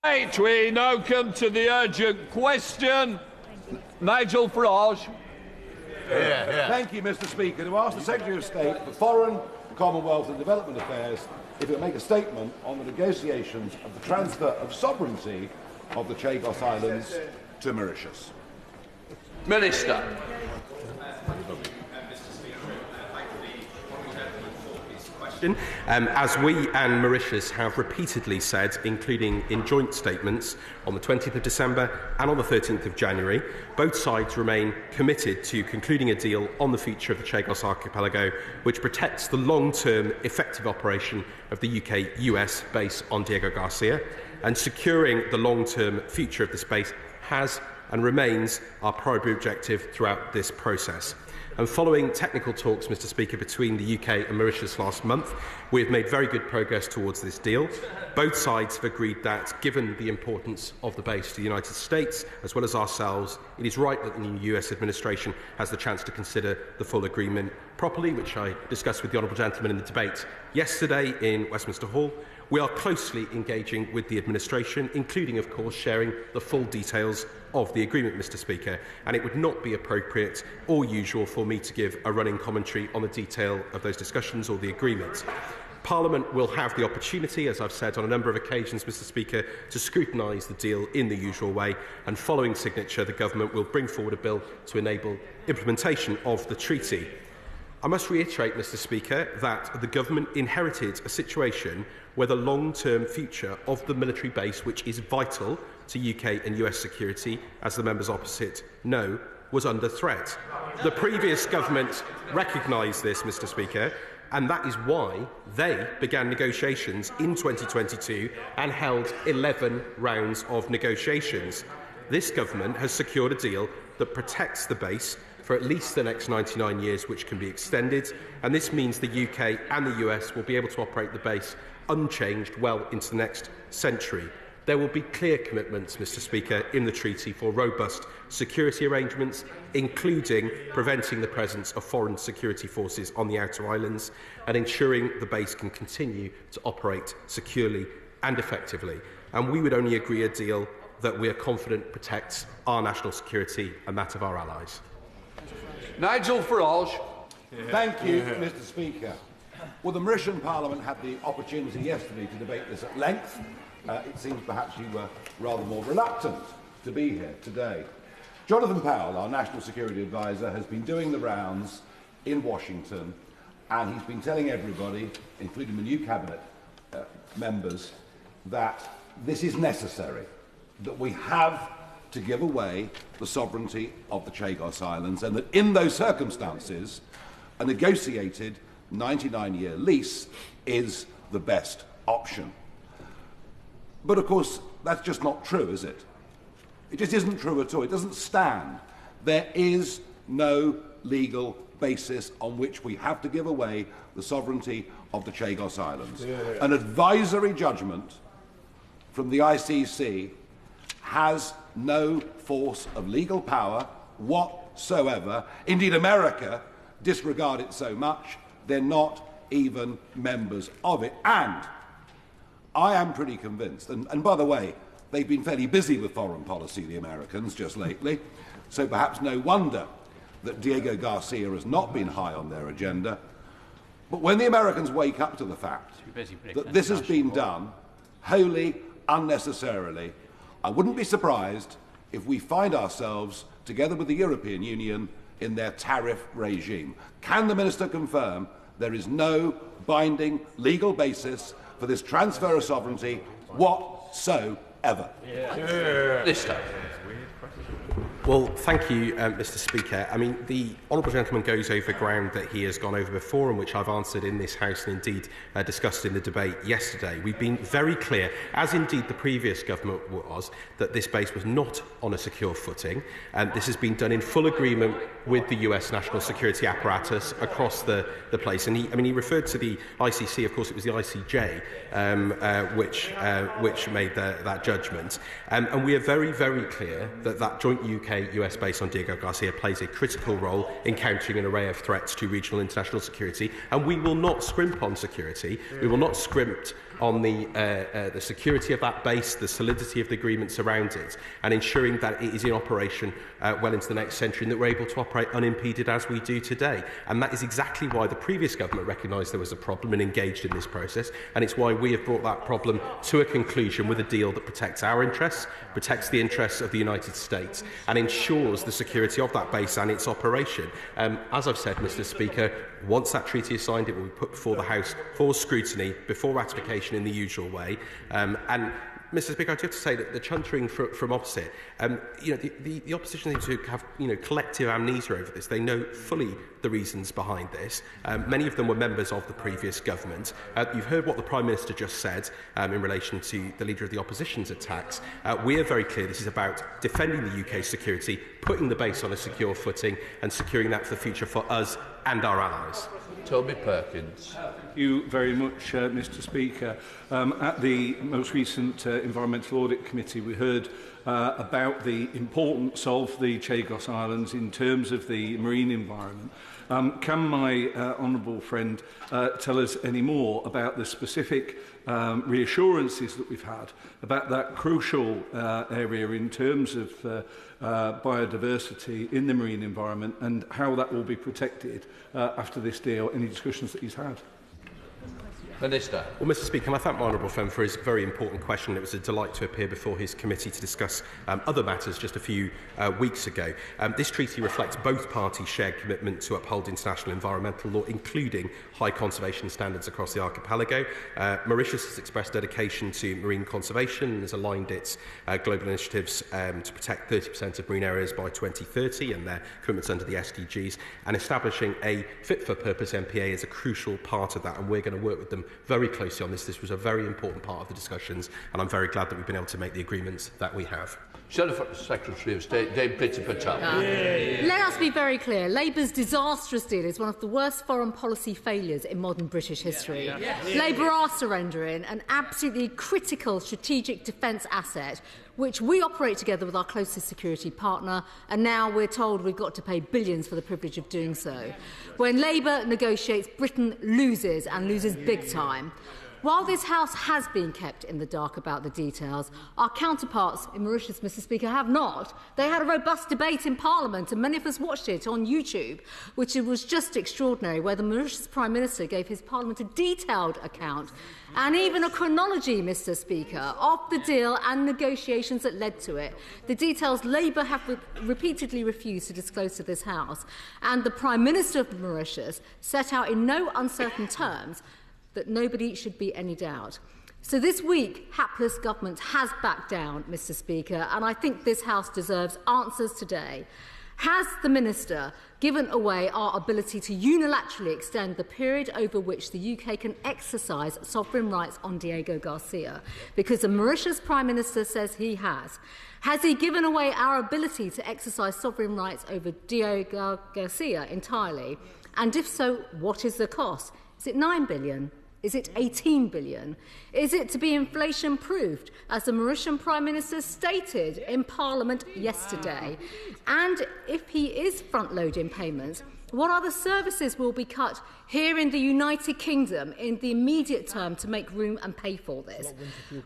Right, we now come to the urgent question. Nigel Farage. Thank you, Mr. Speaker. To ask the Secretary of State for Foreign, Commonwealth and Development Affairs if it will make a statement on the negotiations of the transfer of sovereignty of the Chagos Islands to Mauritius. Minister. As we and Mauritius have repeatedly said, including in joint statements on the 20th of December and on the 13th of January, both sides remain committed to concluding a deal on the future of the Chagos archipelago, which protects the long-term effective operation of the UK-US base on Diego Garcia, and securing the long-term future of this base has and remains our primary objective throughout this process. And following technical talks, Mr. Speaker, between the UK and Mauritius last month, we have made very good progress towards this deal. Both sides have agreed that, given the importance of the base to the United States, as well as ourselves, it is right that the new US administration has the chance to consider the full agreement properly, which I discussed with the honourable gentleman in the debate yesterday in Westminster Hall. We are closely engaging with the administration, including, of course, sharing the full details of the agreement, Mr. Speaker, and it would not be appropriate or usual for me to give a running commentary on the detail of those discussions or the agreement. Parliament will have the opportunity, as I've said on a number of occasions, Mr. Speaker, to scrutinise the deal in the usual way, and following signature, the Government will bring forward a bill to enable implementation of the treaty. I must reiterate, Mr. Speaker, that the Government inherited a situation where the long-term future of the military base, which is vital to UK and US security, as the members opposite know, was under threat. The previous Government recognised this, Mr. Speaker, and that is why they began negotiations in 2022 and held 11 rounds of negotiations. This Government has secured a deal that protects the base for at least the next 99 years, which can be extended, and this means the UK and the US will be able to operate the base unchanged well into the next century. There will be clear commitments, Mr. Speaker, in the treaty for robust security arrangements, including preventing the presence of foreign security forces on the outer islands and ensuring the base can continue to operate securely and effectively. And we would only agree a deal that we are confident protects our national security and that of our allies. Nigel Farage. Thank you, Mr. Speaker. Well, the Mauritian Parliament had the opportunity yesterday to debate this at length. It seems perhaps you were rather more reluctant to be here today. Jonathan Powell, our National Security Advisor, has been doing the rounds in Washington, and he's been telling everybody, including the new Cabinet members, that this is necessary, that we have to give away the sovereignty of the Chagos Islands, and that in those circumstances, a negotiated 99-year lease is the best option. But of course, that's just not true, is it? It just isn't true at all. It doesn't stand. There is no legal basis on which we have to give away the sovereignty of the Chagos Islands. An advisory judgment from the ICC has no force of legal power whatsoever. Indeed, America disregard it so much, they're not even members of it. And I am pretty convinced, and by the way, they've been fairly busy with foreign policy, the Americans, just lately, so perhaps no wonder that Diego Garcia has not been high on their agenda. But when the Americans wake up to the fact that this has been done wholly unnecessarily, I wouldn't be surprised if we find ourselves, together with the European Union, in their tariff regime. Can the Minister confirm there is no binding legal basis for this transfer of sovereignty whatsoever? Minister. Well, thank you, Mr. Speaker. I mean, the honourable gentleman goes over ground that he has gone over before and which I've answered in this House and indeed discussed in the debate yesterday. We've been very clear, as indeed the previous government was, that this base was not on a secure footing, and this has been done in full agreement with the US national security apparatus across the place. And he referred to the ICC. Of course, it was the ICJ which made that judgment. And we are very, very clear that that joint UK UK-US base on Diego Garcia plays a critical role in countering an array of threats to regional international security, and we will not scrimp on security. We will not scrimp on the security of that base, the solidity of the agreements around it, and ensuring that it is in operation well into the next century and that we're able to operate unimpeded as we do today. And that is exactly why the previous government recognised there was a problem and engaged in this process, and it's why we have brought that problem to a conclusion with a deal that protects our interests, protects the interests of the United States, and ensures the security of that base and its operation. As I've said, Mr. Speaker, once that treaty is signed, it will be put before the House for scrutiny, before ratification in the usual way. And Mr. Speaker, I do have to say that the chuntering from opposite, the opposition seems to have collective amnesia over this. They know fully the reasons behind this. Many of them were members of the previous government. You've heard what the Prime Minister just said in relation to the Leader of the Opposition's attacks. We are very clear this is about defending the UK's security, putting the base on a secure footing and securing that for the future for us and our allies. Toby Perkins. Thank you very much, Mr. Speaker. At the most recent Environmental Audit Committee, we heard about the importance of the Chagos Islands in terms of the marine environment. Can my honourable friend tell us any more about the specific reassurances that we've had about that crucial area in terms of biodiversity in the marine environment and how that will be protected after this deal? Any discussions that he's had? Minister. Well, Mr. Speaker, I thank my honourable friend for his very important question. It was a delight to appear before his committee to discuss other matters just a few weeks ago. This treaty reflects both parties' shared commitment to uphold international environmental law, including high conservation standards across the archipelago. Mauritius has expressed dedication to marine conservation and has aligned its global initiatives to protect 30% of marine areas by 2030 and their commitments under the SDGs, and establishing a fit-for-purpose MPA is a crucial part of that, and we're going to work with them very closely on this. This was a very important part of the discussions, and I'm very glad that we've been able to make the agreements that we have. Secretary of State, Dame Priti Patel. Let us be very clear. Labour's disastrous deal is one of the worst foreign policy failures in modern British history. Labour are surrendering an absolutely critical strategic defence asset, which we operate together with our closest security partner, and now we're told we've got to pay billions for the privilege of doing so. When Labour negotiates, Britain loses, and loses big time. While this House has been kept in the dark about the details, our counterparts in Mauritius, Mr. Speaker, have not. They had a robust debate in Parliament, and many of us watched it on YouTube, which was just extraordinary, where the Mauritius Prime Minister gave his Parliament a detailed account and even a chronology, Mr. Speaker, of the deal and negotiations that led to it. The details Labour have repeatedly refused to disclose to this House, and the Prime Minister of Mauritius set out in no uncertain terms that nobody should be any doubt. So this week, hapless government has backed down, Mr. Speaker, and I think this House deserves answers today. Has the Minister given away our ability to unilaterally extend the period over which the UK can exercise sovereign rights on Diego Garcia? Because the Mauritius Prime Minister says he has. Has he given away our ability to exercise sovereign rights over Diego Garcia entirely? And if so, what is the cost? Is it $9 billion? Is it 18 billion? Is it to be inflation-proofed, as the Mauritian Prime Minister stated in Parliament yesterday? And if he is front-loading payments, what other services will be cut here in the United Kingdom in the immediate term to make room and pay for this?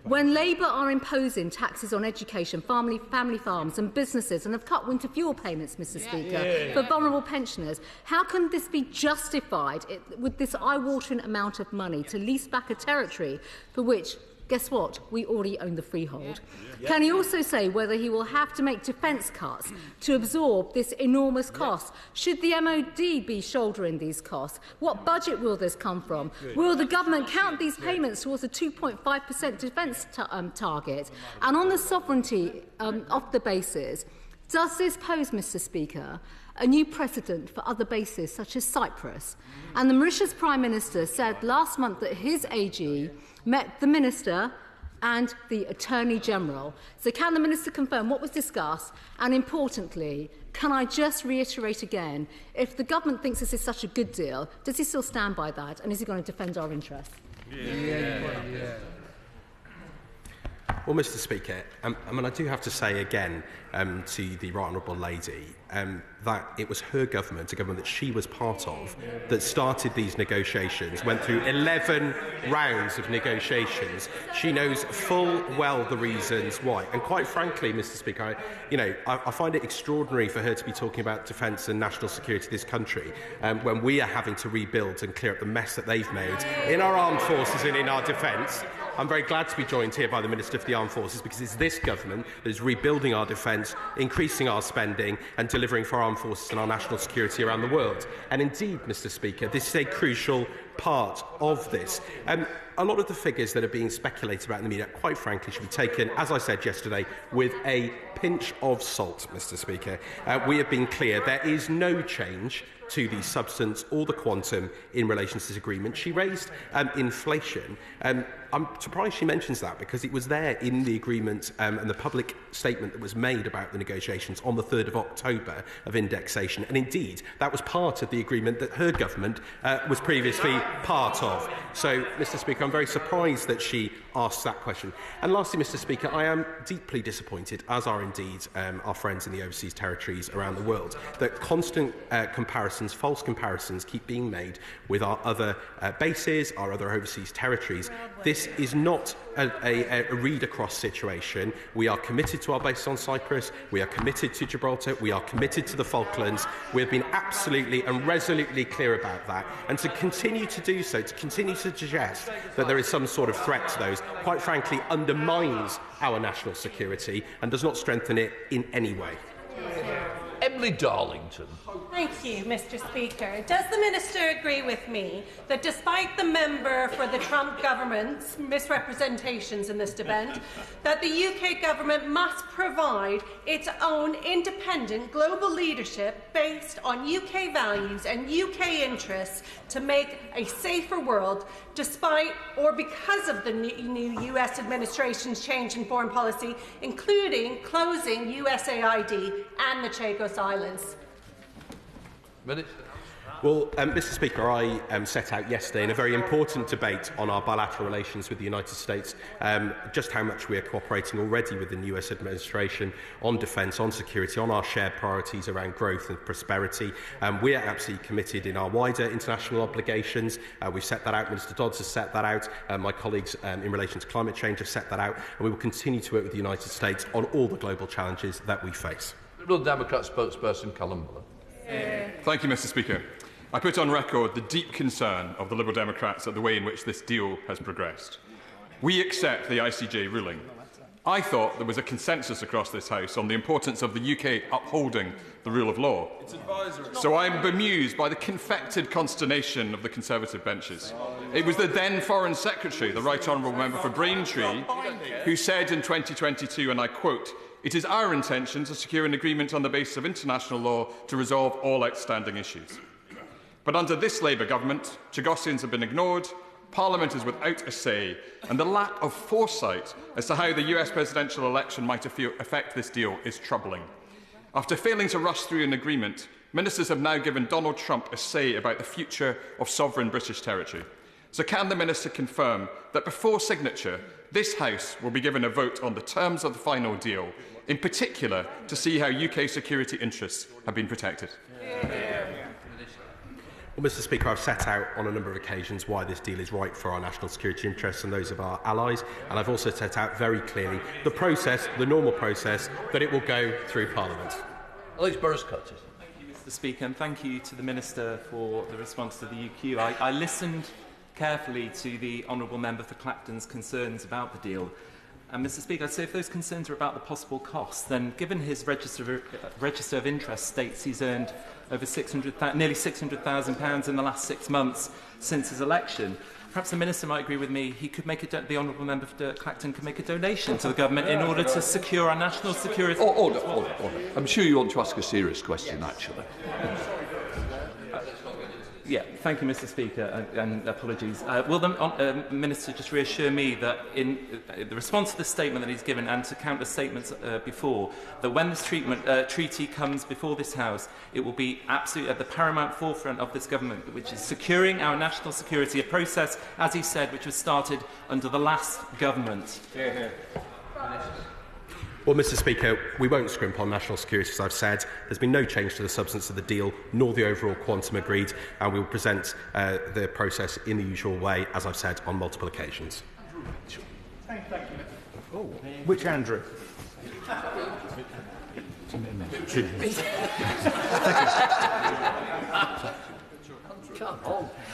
When Labour are imposing taxes on education, family farms and businesses and have cut winter fuel payments, Mr. Speaker, for vulnerable pensioners, how can this be justified with this eye-watering amount of money to lease back a territory for which, guess what, we already own the freehold? Can he also say whether he will have to make defence cuts to absorb this enormous cost? Should the MOD be shouldering these costs? What budget will this come from? Will the government count these payments towards a 2.5% defence target? And on the sovereignty of the bases, does this pose, Mr. Speaker, a new precedent for other bases such as Cyprus? And the Mauritius Prime Minister said last month that his AG met the Minister and the Attorney-General. So can the Minister confirm what was discussed? And importantly, can I just reiterate again, if the government thinks this is such a good deal, does he still stand by that? And is he going to defend our interests? Well, Mr. Speaker, I do have to say again to the Right Honourable Lady that it was her government, a government that she was part of, that started these negotiations, went through 11 rounds of negotiations. She knows full well the reasons why. And quite frankly, Mr. Speaker, I find it extraordinary for her to be talking about defence and national security of this country when we are having to rebuild and clear up the mess that they've made in our armed forces and in our defence. I'm very glad to be joined here by the Minister for the Armed Forces, because it's this government that is rebuilding our defence, increasing our spending and delivering for our armed forces and our national security around the world. And indeed, Mr. Speaker, this is a crucial part of this. A lot of the figures that are being speculated about in the media, quite frankly, should be taken, as I said yesterday, with a pinch of salt, Mr. Speaker. We have been clear there is no change to the substance or the quantum in relation to this agreement. She raised inflation. I'm surprised she mentions that, because it was there in the agreement and the public statement that was made about the negotiations on the 3rd of October of indexation. And indeed, that was part of the agreement that her government was previously part of. So, Mr. Speaker, I'm very surprised that she asked that question. And lastly, Mr. Speaker, I am deeply disappointed, as are indeed our friends in the overseas territories around the world, that constant comparisons, false comparisons, keep being made with our other bases, our other overseas territories. This is not a read-across situation. We are committed to our base on Cyprus. We are committed to Gibraltar. We are committed to the Falklands. We have been absolutely and resolutely clear about that. And to continue to do so, to continue to suggest that there is some sort of threat to those, quite frankly, undermines our national security and does not strengthen it in any way. Emily Darlington. Thank you, Mr. Speaker. Does the Minister agree with me that despite the member for the Trump government's misrepresentations in this debate, that the UK government must provide its own independent global leadership based on UK values and UK interests to make a safer world, despite or because of the new US administration's change in foreign policy, including closing USAID and the Chagos Islands? Well, Mr. Speaker, I set out yesterday in a very important debate on our bilateral relations with the United States just how much we are cooperating already with the new US administration on defence, on security, on our shared priorities around growth and prosperity. We are absolutely committed in our wider international obligations. We've set that out. Minister Dodds has set that out. My colleagues in relation to climate change have set that out. And we will continue to work with the United States on all the global challenges that we face. Liberal Democrat spokesperson Calum. Thank you, Mr. Speaker. I put on record the deep concern of the Liberal Democrats at the way in which this deal has progressed. We accept the ICJ ruling. I thought there was a consensus across this House on the importance of the UK upholding the rule of law. So I am bemused by the confected consternation of the Conservative benches. It was the then Foreign Secretary, the Right Honourable Member for Braintree, who said in 2022, and I quote, "It is our intention to secure an agreement on the basis of international law to resolve all outstanding issues." But under this Labour government, Chagosians have been ignored, Parliament is without a say, and the lack of foresight as to how the US presidential election might affect this deal is troubling. After failing to rush through an agreement, ministers have now given Donald Trump a say about the future of sovereign British territory. So can the Minister confirm that before signature, this House will be given a vote on the terms of the final deal, in particular to see how UK security interests have been protected? Well, Mr. Speaker, I've set out on a number of occasions why this deal is right for our national security interests and those of our allies, and I've also set out very clearly the process, the normal process, that it will go through Parliament. Barros-Curtis. Thank you, Mr. Speaker, and thank you to the Minister for the response to the UQ. I listened carefully to the Honourable Member for Clacton's concerns about the deal. And, Mr. Speaker, I'd say if those concerns are about the possible costs, then given his register of interest states he's earned over nearly £600,000 in the last 6 months since his election, perhaps the Minister might agree with me, he could make the Honourable Member for Clacton could make a donation to the government in order to secure our national security. Order. I'm sure you want to ask a serious question, actually. Yeah, thank you, Mr. Speaker, and apologies. Will the Minister just reassure me that in the response to the statement that he's given and to counter statements before, that when this treaty comes before this House, it will be absolutely at the paramount forefront of this government, which is securing our national security, a process, as he said, which was started under the last government? Well, Mr Speaker, we won't scrimp on national security, as I've said. There's been no change to the substance of the deal, nor the overall quantum agreed, and we will present the process in the usual way, as I've said, on multiple occasions. Thank you. Oh, which Andrew?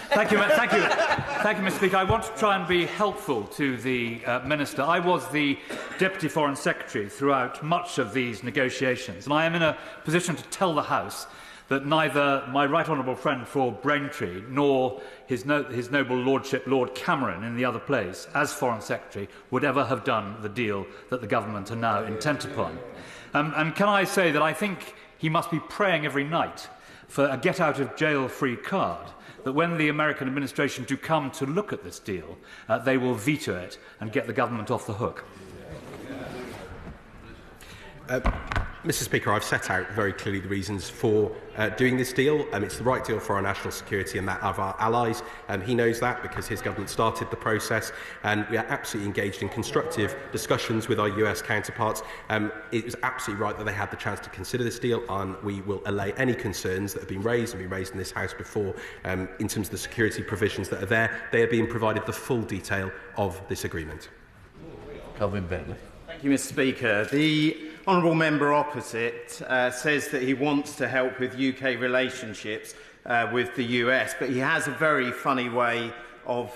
Thank you, Mr Speaker. I want to try and be helpful to the Minister. I was the Deputy Foreign Secretary throughout much of these negotiations, and I am in a position to tell the House that neither my right honourable friend for Braintree nor his noble lordship Lord Cameron in the other place, as Foreign Secretary, would ever have done the deal that the government are now intent upon. And can I say that I think he must be praying every night for a get-out-of-jail-free card, that when the American administration do come to look at this deal, they will veto it and get the government off the hook. Mr Speaker, I've set out very clearly the reasons for doing this deal. It's the right deal for our national security and that of our allies. He knows that because his government started the process, and we are absolutely engaged in constructive discussions with our US counterparts. It was absolutely right that they had the chance to consider this deal, and we will allay any concerns that have been raised in this House before in terms of the security provisions that are there. They are being provided the full detail of this agreement. Calvin Bentley. Thank you, Mr Speaker. The honourable member opposite says that he wants to help with UK relationships with the US, but he has a very funny way of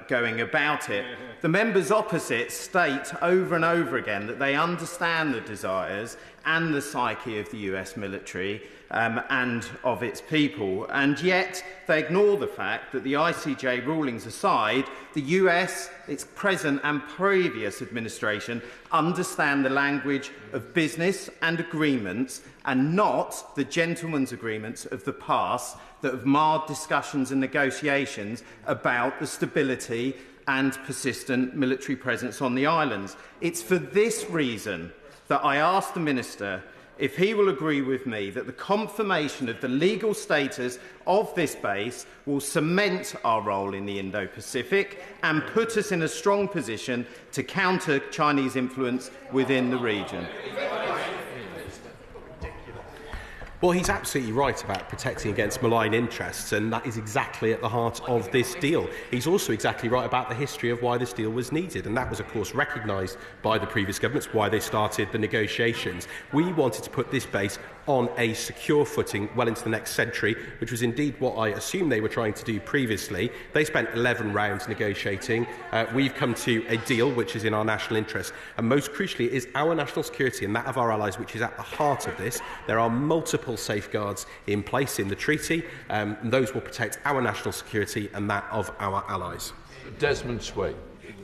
going about it. The members opposite state over and over again that they understand the desires and the psyche of the US military and of its people, and yet they ignore the fact that the ICJ rulings aside, the US, its present and previous administration, understand the language of business and agreements and not the gentlemen's agreements of the past that have marred discussions and negotiations about the stability and persistent military presence on the islands. It's for this reason that I ask the Minister if he will agree with me that the confirmation of the legal status of this base will cement our role in the Indo-Pacific and put us in a strong position to counter Chinese influence within the region. Well, he's absolutely right about protecting against malign interests, and that is exactly at the heart of this deal. He's also exactly right about the history of why this deal was needed, and that was, of course, recognised by the previous governments, why they started the negotiations. We wanted to put this base on a secure footing well into the next century, which was indeed what I assume they were trying to do previously. They spent 11 rounds negotiating. We've come to a deal which is in our national interest, and most crucially it is our national security and that of our allies which is at the heart of this. There are multiple safeguards in place in the treaty, and those will protect our national security and that of our allies. Desmond Swade.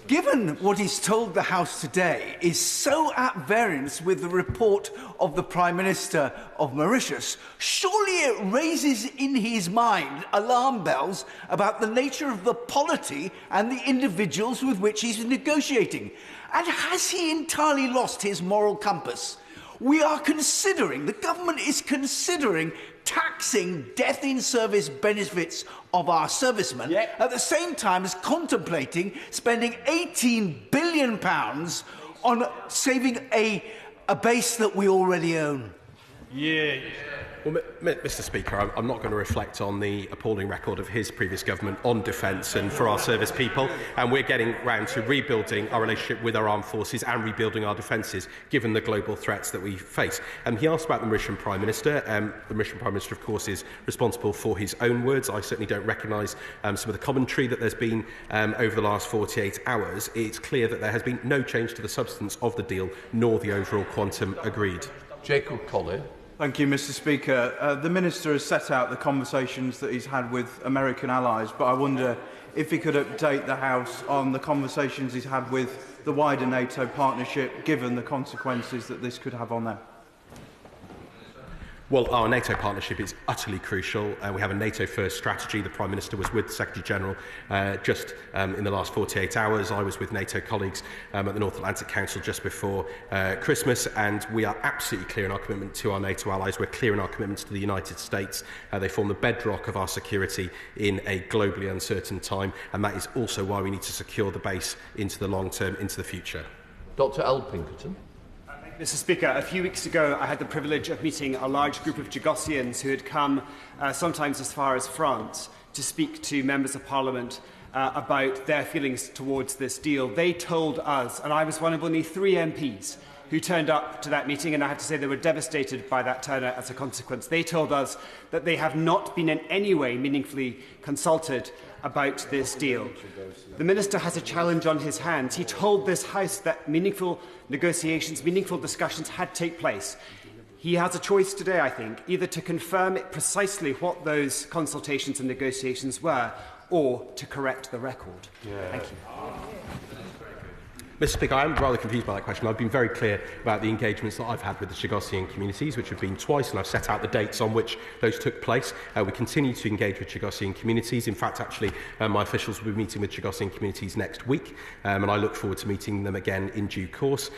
Given what he's told the House today is so at variance with the report of the Prime Minister of Mauritius, surely it raises in his mind alarm bells about the nature of the polity and the individuals with which he's negotiating. And has he entirely lost his moral compass? We are considering, the government is considering taxing death-in-service benefits of our servicemen, at the same time as contemplating spending £18 billion on saving a base that we already own. Well, Mr Speaker, I'm not going to reflect on the appalling record of his previous government on defence and for our service people, and we're getting round to rebuilding our relationship with our armed forces and rebuilding our defences, given the global threats that we face. He asked about the Mauritian Prime Minister. The Mauritian Prime Minister, of course, is responsible for his own words. I certainly don't recognise some of the commentary that there's been over the last 48 hours. It's clear that there has been no change to the substance of the deal, nor the overall quantum agreed. Jacob Colley. Thank you, Mr Speaker. The Minister has set out the conversations that he's had with American allies, but I wonder if he could update the House on the conversations he's had with the wider NATO partnership, given the consequences that this could have on them. Well, our NATO partnership is utterly crucial. We have a NATO-first strategy. The Prime Minister was with the Secretary-General just in the last 48 hours. I was with NATO colleagues at the North Atlantic Council just before Christmas, and we are absolutely clear in our commitment to our NATO allies. We're clear in our commitments to the United States. They form the bedrock of our security in a globally uncertain time, and that is also why we need to secure the base into the long term, into the future. Dr L. Pinkerton. Mr. Speaker, a few weeks ago I had the privilege of meeting a large group of Chagosians who had come sometimes as far as France to speak to members of Parliament about their feelings towards this deal. They told us, and I was one of only 3 MPs who turned up to that meeting, and I have to say they were devastated by that turnout as a consequence. They told us that they have not been in any way meaningfully consulted about this deal. The Minister has a challenge on his hands. He told this House that meaningful negotiations, meaningful discussions had taken place. He has a choice today, I think, either to confirm precisely what those consultations and negotiations were, or to correct the record. Thank you. Mr. Speaker, I am rather confused by that question. I've been very clear about the engagements that I've had with the Chagosian communities, which have been twice, and I've set out the dates on which those took place. We continue to engage with Chagosian communities. In fact, actually, my officials will be meeting with Chagosian communities next week, and I look forward to meeting them again in due course.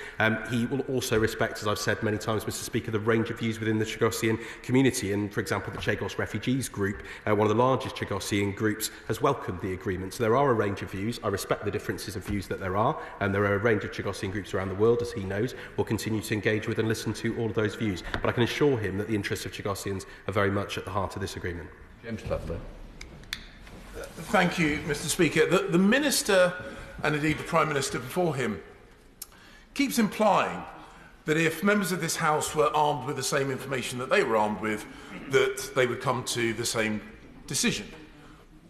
He will also respect, as I've said many times, Mr. Speaker, the range of views within the Chagosian community. And, for example, the Chagos Refugees Group, one of the largest Chagosian groups, has welcomed the agreement. So there are a range of views. I respect the differences of views that there are, and there are a range of Chagosian groups around the world, as he knows. We'll continue to engage with and listen to all of those views. But I can assure him that the interests of Chagosians are very much at the heart of this agreement. James Butler. Thank you, Mr. Speaker. The Minister, and indeed the Prime Minister before him, keeps implying that if members of this House were armed with the same information that they were armed with, that they would come to the same decision.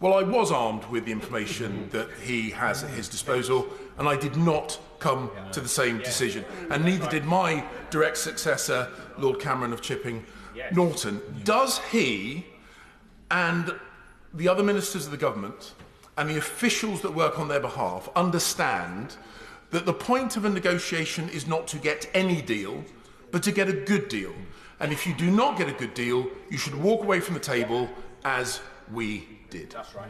Well, I was armed with the information that he has at his disposal, and I did not come to the same decision. And neither did my direct successor, Lord Cameron of Chipping Norton. Does he and the other ministers of the government and the officials that work on their behalf understand that the point of a negotiation is not to get any deal, but to get a good deal? And if you do not get a good deal, you should walk away from the table as we did. That's right.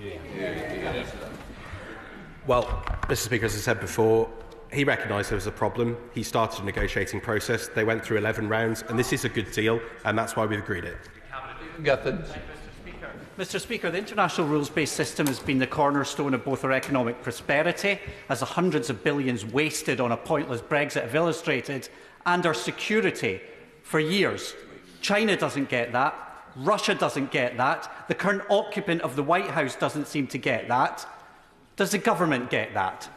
Well, Mr. Speaker, as I said before, he recognised there was a problem. He started a negotiating process. They went through 11 rounds, and this is a good deal, and that's why we've agreed it. Mr. Speaker, the international rules-based system has been the cornerstone of both our economic prosperity, as the hundreds of billions wasted on a pointless Brexit have illustrated, and our security for years. China doesn't get that. Russia doesn't get that. The current occupant of the White House doesn't seem to get that. Does the government get that?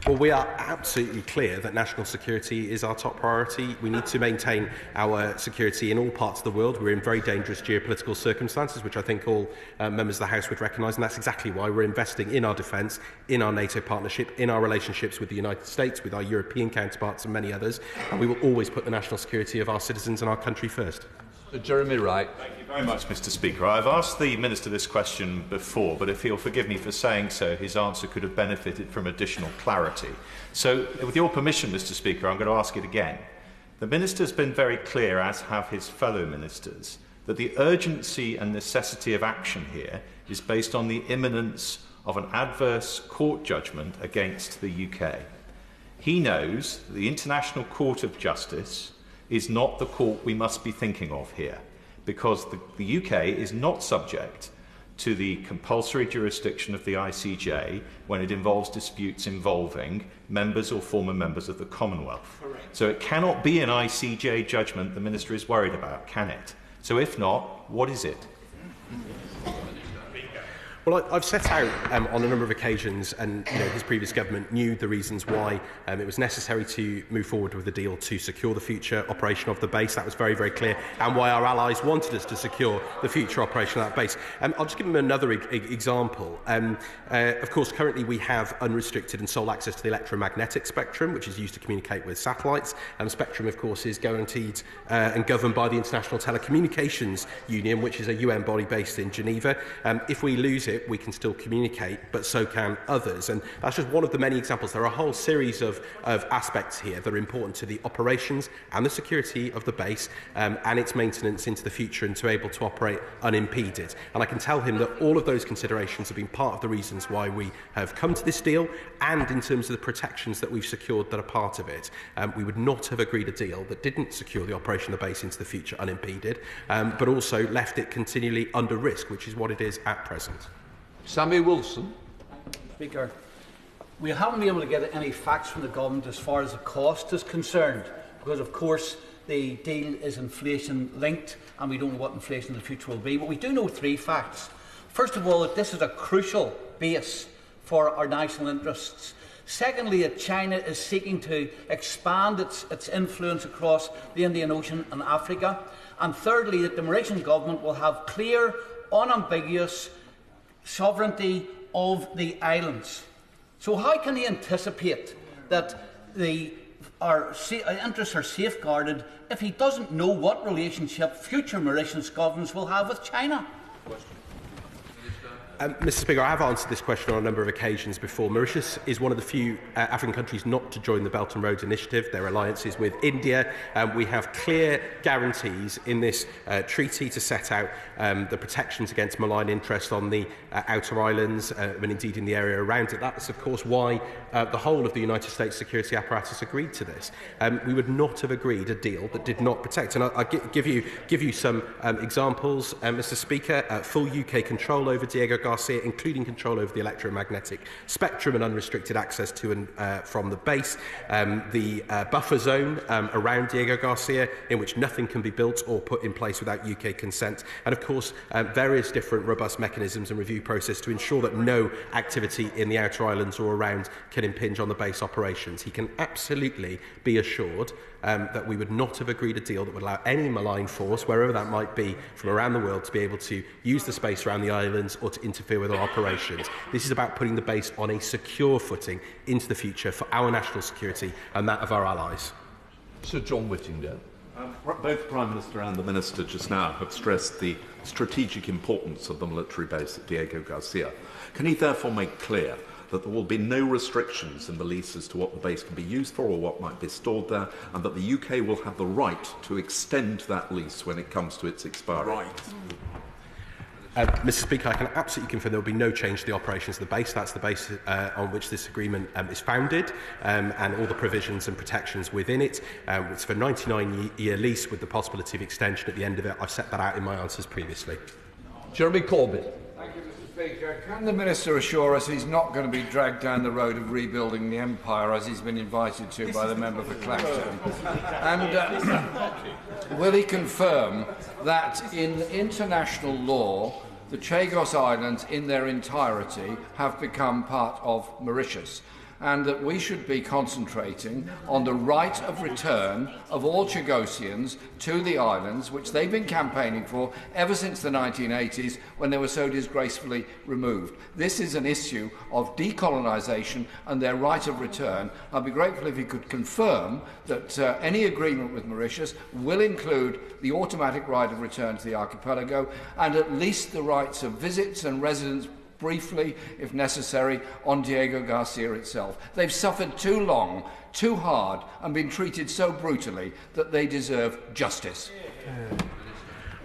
Well, we are absolutely clear that national security is our top priority. We need to maintain our security in all parts of the world. We're in very dangerous geopolitical circumstances, which I think all members of the House would recognise, and that's exactly why we're investing in our defence, in our NATO partnership, in our relationships with the United States, with our European counterparts and many others, and we will always put the national security of our citizens and our country first. Jeremy Wright. Thank you very much, Mr. Speaker. I've asked the Minister this question before, but if he'll forgive me for saying so, his answer could have benefited from additional clarity. So, with your permission, Mr. Speaker, I'm going to ask it again. The Minister's been very clear, as have his fellow ministers, that the urgency and necessity of action here is based on the imminence of an adverse court judgment against the UK. He knows that the International Court of Justice is not the court we must be thinking of here, because the UK is not subject to the compulsory jurisdiction of the ICJ when it involves disputes involving members or former members of the Commonwealth. Correct. So it cannot be an ICJ judgment the Minister is worried about, can it? So if not, what is it? Well, I've set out on a number of occasions, and his previous government knew the reasons why it was necessary to move forward with the deal to secure the future operation of the base. That was very, very clear, and why our allies wanted us to secure the future operation of that base. I'll just give them another example. Of course, currently we have unrestricted and sole access to the electromagnetic spectrum, which is used to communicate with satellites. Spectrum, of course, is guaranteed and governed by the International Telecommunications Union, which is a UN body based in Geneva. If we lose it, we can still communicate, but so can others. And that's just one of the many examples. There are a whole series of aspects here that are important to the operations and the security of the base and its maintenance into the future, and to be able to operate unimpeded. And I can tell him that all of those considerations have been part of the reasons why we have come to this deal, and in terms of the protections that we've secured that are part of it. We would not have agreed a deal that didn't secure the operation of the base into the future unimpeded, but also left it continually under risk, which is what it is at present. Sammy Wilson. Speaker, We haven't been able to get any facts from the government as far as the cost is concerned, because of course the deal is inflation linked and we don't know what inflation in the future will be. But we do know 3 facts. First of all, that this is a crucial base for our national interests. Secondly, that China is seeking to expand its influence across the Indian Ocean and Africa. And thirdly, that the Mauritian government will have clear, unambiguous sovereignty of the islands. So how can he anticipate that our interests are safeguarded if he doesn't know what relationship future Mauritius governments will have with China? Mr. Speaker, I have answered this question on a number of occasions before. Mauritius is one of the few African countries not to join the Belt and Road Initiative. Their alliances with India. We have clear guarantees in this treaty to set out the protections against malign interest on the outer islands and indeed in the area around it. That's, of course, why the whole of the United States security apparatus agreed to this. We would not have agreed a deal that did not protect. And I'll give you some examples, Mr. Speaker. Full UK control over Diego Garcia, including control over the electromagnetic spectrum and unrestricted access to and from the base, the buffer zone around Diego Garcia, in which nothing can be built or put in place without UK consent, and of course various different robust mechanisms and review process to ensure that no activity in the outer islands or around can impinge on the base operations. He can absolutely be assured that we would not have agreed a deal that would allow any malign force, wherever that might be, from around the world to be able to use the space around the islands or to interfere with our operations. This is about putting the base on a secure footing into the future for our national security and that of our allies. Sir John Whittingdale. Both the Prime Minister and the Minister just now have stressed the strategic importance of the military base at Diego Garcia. Can he therefore make clear that there will be no restrictions in the lease as to what the base can be used for or what might be stored there, and that the UK will have the right to extend that lease when it comes to its expiry? Right. Mr. Speaker, I can absolutely confirm there will be no change to the operations of the base. That's the base on which this agreement is founded, and all the provisions and protections within it. It's for a 99-year lease with the possibility of extension at the end of it. I've set that out in my answers previously. Jeremy Corbyn. Thank you, Mr. Speaker. Can the Minister assure us he's not going to be dragged down the road of rebuilding the empire as he's been invited to by the member for Clacton? And will he confirm that in international law the Chagos Islands in their entirety have become part of Mauritius, and that we should be concentrating on the right of return of all Chagosians to the islands, which they've been campaigning for ever since the 1980s, when they were so disgracefully removed. This is an issue of decolonisation and their right of return. I'd be grateful if you could confirm that any agreement with Mauritius will include the automatic right of return to the archipelago, and at least the rights of visits and residence briefly, if necessary, on Diego Garcia itself. They've suffered too long, too hard, and been treated so brutally that they deserve justice.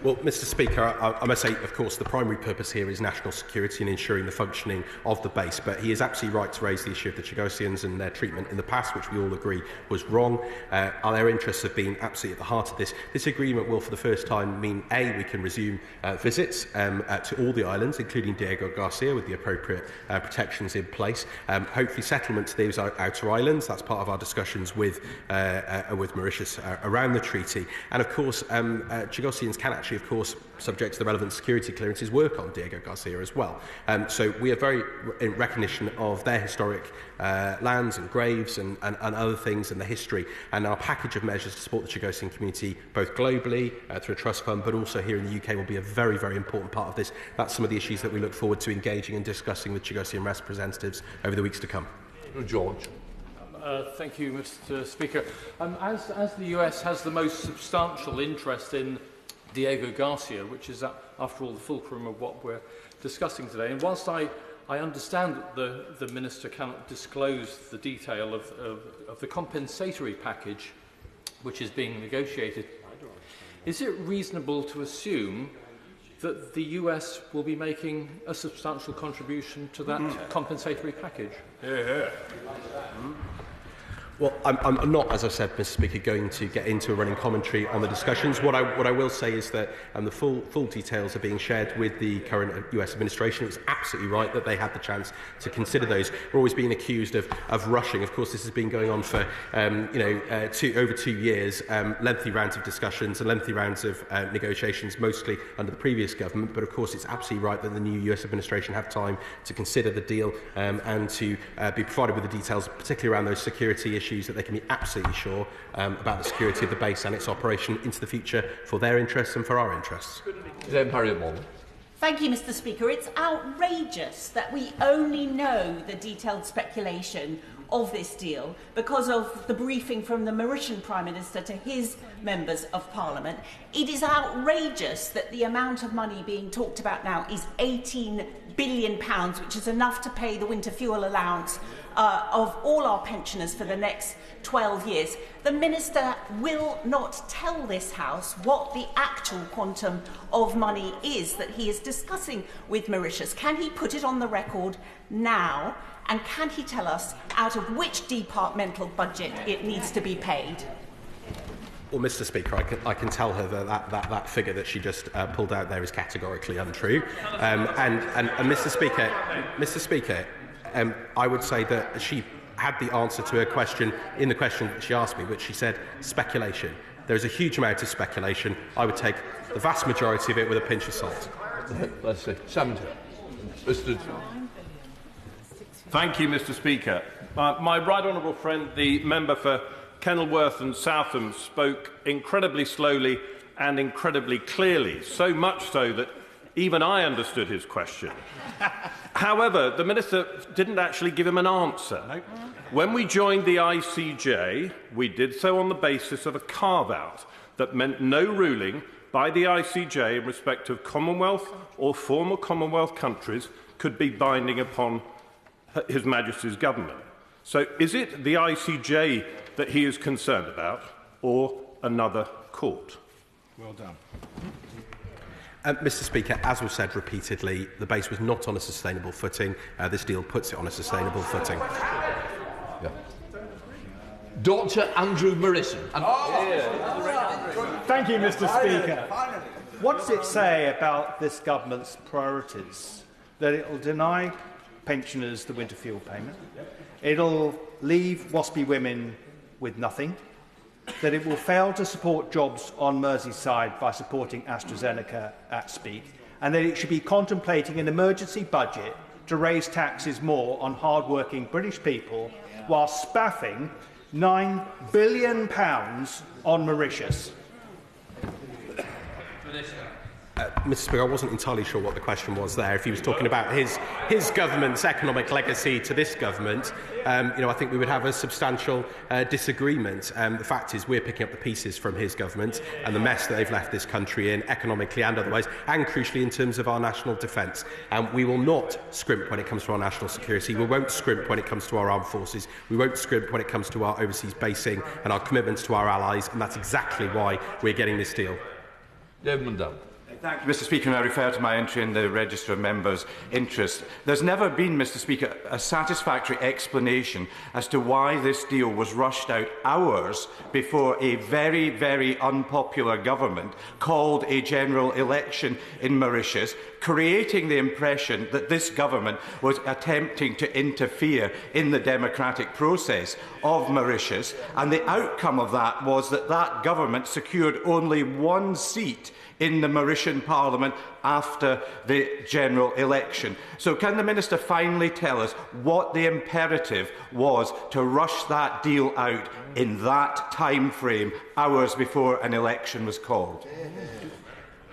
Well, Mr. Speaker, I must say, of course, the primary purpose here is national security and ensuring the functioning of the base. But he is absolutely right to raise the issue of the Chagosians and their treatment in the past, which we all agree was wrong. Their interests have been absolutely at the heart of this. This agreement will, for the first time, mean, A, we can resume visits to all the islands, including Diego Garcia, with the appropriate protections in place. Hopefully, settlement to those outer islands. That's part of our discussions with Mauritius around the treaty. And, of course, Chagosians can actually, of course, subject to the relevant security clearances, work on Diego Garcia as well. So we are very in recognition of their historic lands and graves and other things and the history, and our package of measures to support the Chagosian community, both globally through a trust fund, but also here in the UK, will be a very, very important part of this. That's some of the issues that we look forward to engaging and discussing with Chagosian representatives over the weeks to come. George. Thank you, Mr. Speaker. As the US has the most substantial interest in Diego Garcia, which is, after all, the fulcrum of what we're discussing today. And whilst I understand that the Minister cannot disclose the detail of the compensatory package which is being negotiated, is it reasonable to assume that the US will be making a substantial contribution to that compensatory package? Yeah. Well, I'm not, as I said, Mr. Speaker, going to get into a running commentary on the discussions. What I will say is that the full details are being shared with the current US administration. It was absolutely right that they had the chance to consider those. We're always being accused of rushing. Of course, this has been going on for over 2 years, lengthy rounds of discussions and lengthy rounds of negotiations, mostly under the previous government. But of course, it's absolutely right that the new US administration have time to consider the deal and to be provided with the details, particularly around those security issues, that they can be absolutely sure about the security of the base and its operation into the future for their interests and for our interests. Thank you, Mr. Speaker. It's outrageous that we only know the detailed speculation of this deal because of the briefing from the Mauritian Prime Minister to his members of Parliament. It is outrageous that the amount of money being talked about now is £18 billion, which is enough to pay the winter fuel allowance of all our pensioners for the next 12 years. The Minister will not tell this House what the actual quantum of money is that he is discussing with Mauritius. Can he put it on the record now? And can he tell us out of which departmental budget it needs to be paid? Well, Mr. Speaker, I can tell her that figure that she just pulled out there is categorically untrue. And Mr. Speaker, I would say that she had the answer to her question in the question that she asked me, which she said speculation. There is a huge amount of speculation. I would take the vast majority of it with a pinch of salt. Let's see. 70. Mr. Thank you, Mr. Speaker. My right honourable friend, the member for Kenilworth and Southam, spoke incredibly slowly and incredibly clearly, so much so that even I understood his question. However, the Minister didn't actually give him an answer. Nope. When we joined the ICJ, we did so on the basis of a carve-out that meant no ruling by the ICJ in respect of Commonwealth or former Commonwealth countries could be binding upon His Majesty's government. So is it the ICJ that he is concerned about or another court? Well done. Mr. Speaker, as was said repeatedly, the base was not on a sustainable footing. This deal puts it on a sustainable footing. Yeah. Dr. Andrew Morrison. Thank you, Mr. Speaker. What does it say about this government's priorities? That it will deny pensioners the winter fuel payment, it'll leave waspy women with nothing, that it will fail to support jobs on Merseyside by supporting AstraZeneca at speed, and that it should be contemplating an emergency budget to raise taxes more on hard-working British people while spaffing £9 billion on Mauritius. Mr. Speaker, I wasn't entirely sure what the question was there. If he was talking about his government's economic legacy to this government, I think we would have a substantial disagreement. The fact is we're picking up the pieces from his government and the mess that they've left this country in, economically and otherwise, and crucially in terms of our national defence. We will not scrimp when it comes to our national security. We won't scrimp when it comes to our armed forces. We won't scrimp when it comes to our overseas basing and our commitments to our allies, and that's exactly why we're getting this deal. Thank you, Mr. Speaker, and I refer to my entry in the Register of Members' Interest. There's never been, Mr. Speaker, a satisfactory explanation as to why this deal was rushed out hours before a very, very unpopular government called a general election in Mauritius, creating the impression that this government was attempting to interfere in the democratic process of Mauritius, and the outcome of that was that that government secured only one seat in the Mauritian Parliament after the general election. So can the Minister finally tell us what the imperative was to rush that deal out in that time frame, hours before an election was called?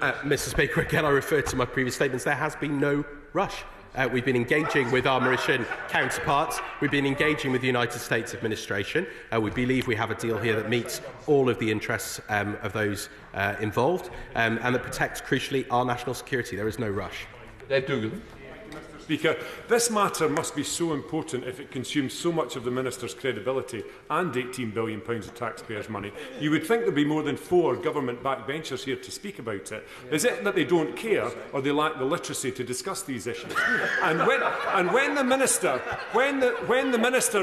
Mr. Speaker, again, I refer to my previous statements. There has been no rush. We've been engaging with our Mauritian counterparts. We've been engaging with the United States administration. We believe we have a deal here that meets all of the interests of those involved and that protects, crucially, our national security. There is no rush. Dave Dougal. Speaker. This matter must be so important if it consumes so much of the Minister's credibility and £18 billion of taxpayers' money. You would think there would be more than 4 government backbenchers here to speak about it. Is it that they don't care, or they lack the literacy to discuss these issues? And when the Minister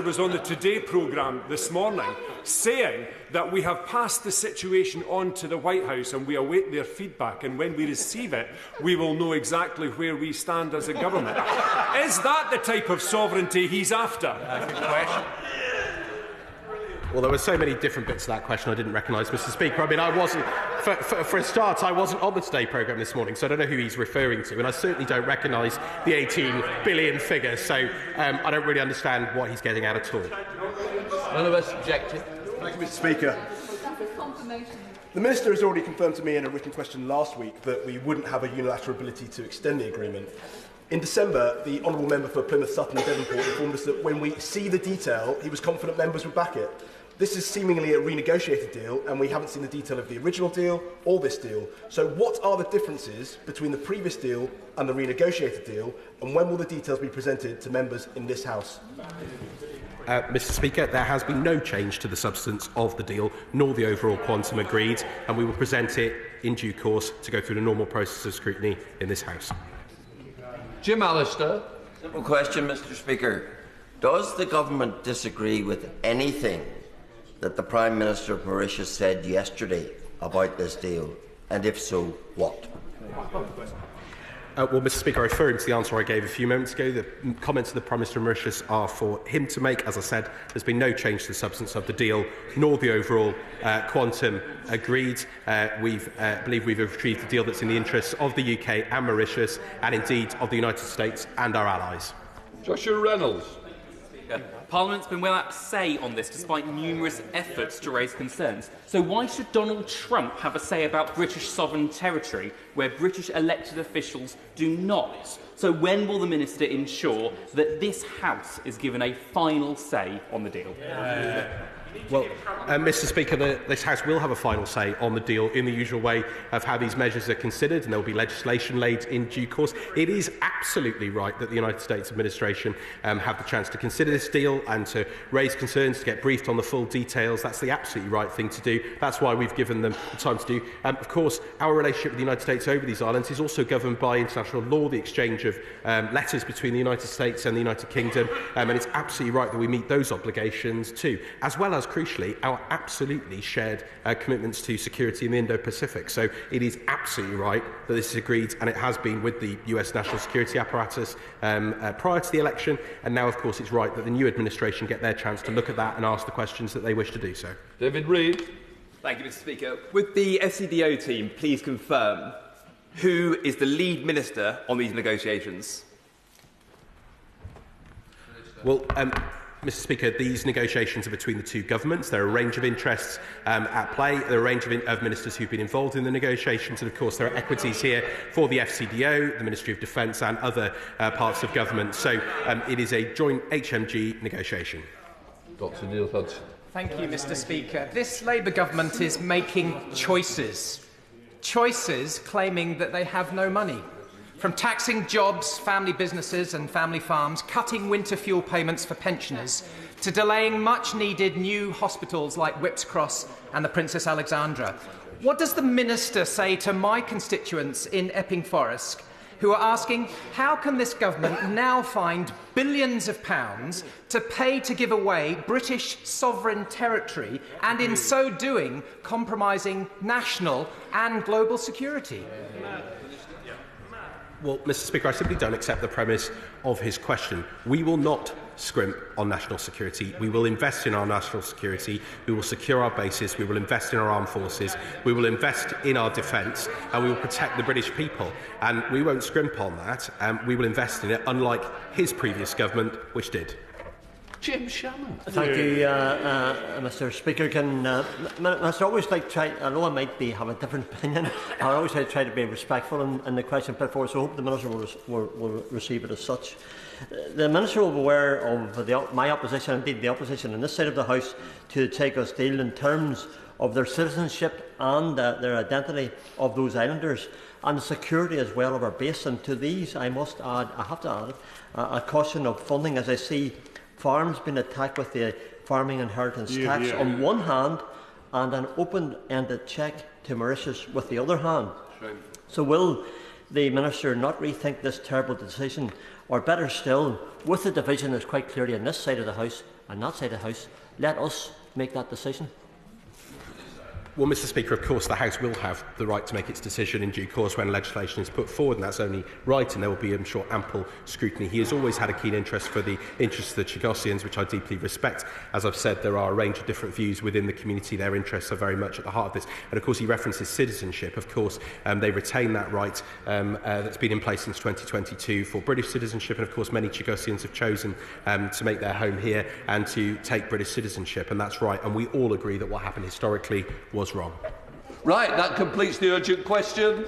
was on the Today programme this morning saying that we have passed the situation on to the White House and we await their feedback, and when we receive it, we will know exactly where we stand as a government. Is that the type of sovereignty he's after? Well, there were so many different bits of that question I didn't recognise, Mr. Speaker. I mean, I wasn't, for a start, I wasn't on the Today programme this morning, so I don't know who he's referring to, and I certainly don't recognise the 18 billion figure, so I don't really understand what he's getting at all. None of us objected. Thank you, Mr. Speaker. The Minister has already confirmed to me in a written question last week that we wouldn't have a unilateral ability to extend the agreement. In December, the Honourable Member for Plymouth, Sutton and Devonport informed us that when we see the detail, he was confident members would back it. This is seemingly a renegotiated deal, and we haven't seen the detail of the original deal or this deal. So what are the differences between the previous deal and the renegotiated deal, and when will the details be presented to members in this House? Mr. Speaker, there has been no change to the substance of the deal, nor the overall quantum agreed, and we will present it in due course to go through the normal process of scrutiny in this House. Jim Allister. Simple question, Mr. Speaker. Does the government disagree with anything that the Prime Minister of Mauritius said yesterday about this deal? And if so, what? Well, Mr. Speaker, referring to the answer I gave a few moments ago, the comments of the Prime Minister of Mauritius are for him to make. As I said, there's been no change to the substance of the deal, nor the overall quantum agreed. We believe we've achieved a deal that's in the interests of the UK and Mauritius, and indeed of the United States and our allies. Joshua Reynolds. Parliament's been without say on this despite numerous efforts to raise concerns. So why should Donald Trump have a say about British sovereign territory where British elected officials do not? So when will the Minister ensure that this House is given a final say on the deal? Well, Mr. Speaker, this House will have a final say on the deal in the usual way of how these measures are considered, and there will be legislation laid in due course. It is absolutely right that the United States administration have the chance to consider this deal and to raise concerns, to get briefed on the full details. That's the absolutely right thing to do. That's why we've given them the time to do. Of course, our relationship with the United States over these islands is also governed by international law, the exchange of letters between the United States and the United Kingdom, and it's absolutely right that we meet those obligations too, as well as, crucially, our absolutely shared commitments to security in the Indo-Pacific. So it is absolutely right that this is agreed, and it has been with the US national security apparatus prior to the election, and now, of course, it's right that the new administration get their chance to look at that and ask the questions that they wish to do so. David Reid. Thank you, Mr. Speaker. Would the FCDO team please confirm who is the lead minister on these negotiations? Well, Mr. Speaker, these negotiations are between the two governments. There are a range of interests at play. There are a range of ministers who've been involved in the negotiations, and of course there are equities here for the FCDO, the Ministry of Defence and other parts of government. So it is a joint HMG negotiation. Dr. Neil Hudson. Thank you, Mr. Speaker. This Labour government is making choices. Choices claiming that they have no money. From taxing jobs, family businesses and family farms, cutting winter fuel payments for pensioners, to delaying much-needed new hospitals like Whipps Cross and the Princess Alexandra. What does the Minister say to my constituents in Epping Forest who are asking, how can this government now find billions of pounds to pay to give away British sovereign territory and in so doing compromising national and global security? Well, Mr. Speaker, I simply don't accept the premise of his question. We will not scrimp on national security. We will invest in our national security. We will secure our bases. We will invest in our armed forces. We will invest in our defence, and we will protect the British people. And we won't scrimp on that. We will invest in it, unlike his previous government, which did. Jim Shannon. Thank you, Mr. Speaker. Mr. always like try. I know I might have a different opinion. I always try to be respectful in the question put forward. So I hope the Minister will receive it as such. The Minister will be aware of my opposition, indeed the opposition on this side of the House, to the Chagos deal in terms of their citizenship and their identity of those islanders, and the security as well of our base. And to these, I must add, I have to add, a caution of funding, as I see farms being attacked with the farming inheritance tax on one hand, and an open-ended cheque to Mauritius with the other hand. Shame. So will the Minister not rethink this terrible decision, or better still, with the division that's quite clearly on this side of the House and that side of the House, let us make that decision? Well, Mr Speaker, of course the House will have the right to make its decision in due course when legislation is put forward, and that's only right, and there will be, I'm sure, ample scrutiny. He has always had a keen interest for the interests of the Chagosians, which I deeply respect. As I've said, there are a range of different views within the community. Their interests are very much at the heart of this. And of course, he references citizenship. Of course, they retain that right that's been in place since 2022 for British citizenship, and of course many Chagosians have chosen to make their home here and to take British citizenship, and that's right, and we all agree that what happened historically was wrong. Right, that completes the urgent question.